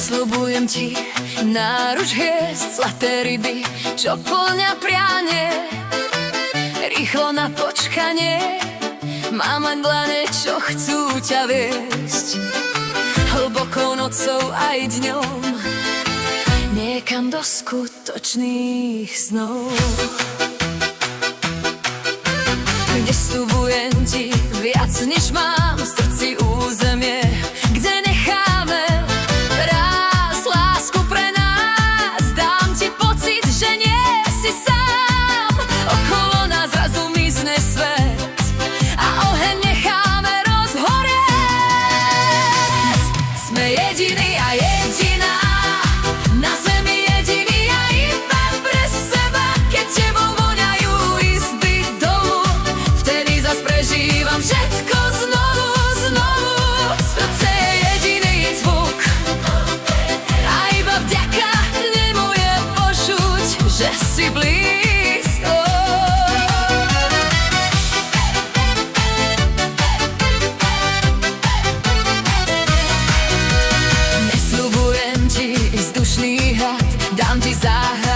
Sľubujem ti náruč hviezd, zlaté ryby, čo plňa prianie. Rýchlo na počkanie, mám len dlane, čo chcú ťa viesť. Hlbokou nocou aj dňom, niekam do skutočných snov. Kde sľubujem ti viac, než mám v srdci územie, kde necháme rásť lásku pre nás. Dám ti pocit, že nie si sám, okolo nás zrazu mizne svet a oheň necháme rozhorieť. Sme jediní a jediná, na zemi jediný a iba pre seba. Keď tebou voňajú izby dolu, vtedy zas prežívam všetko znovu, znovu. Srdce je jediný zvuk a iba vďaka nemu je počuť, že si blízko. Nesľubujem ti vzdušný hrad, dám ti záhrad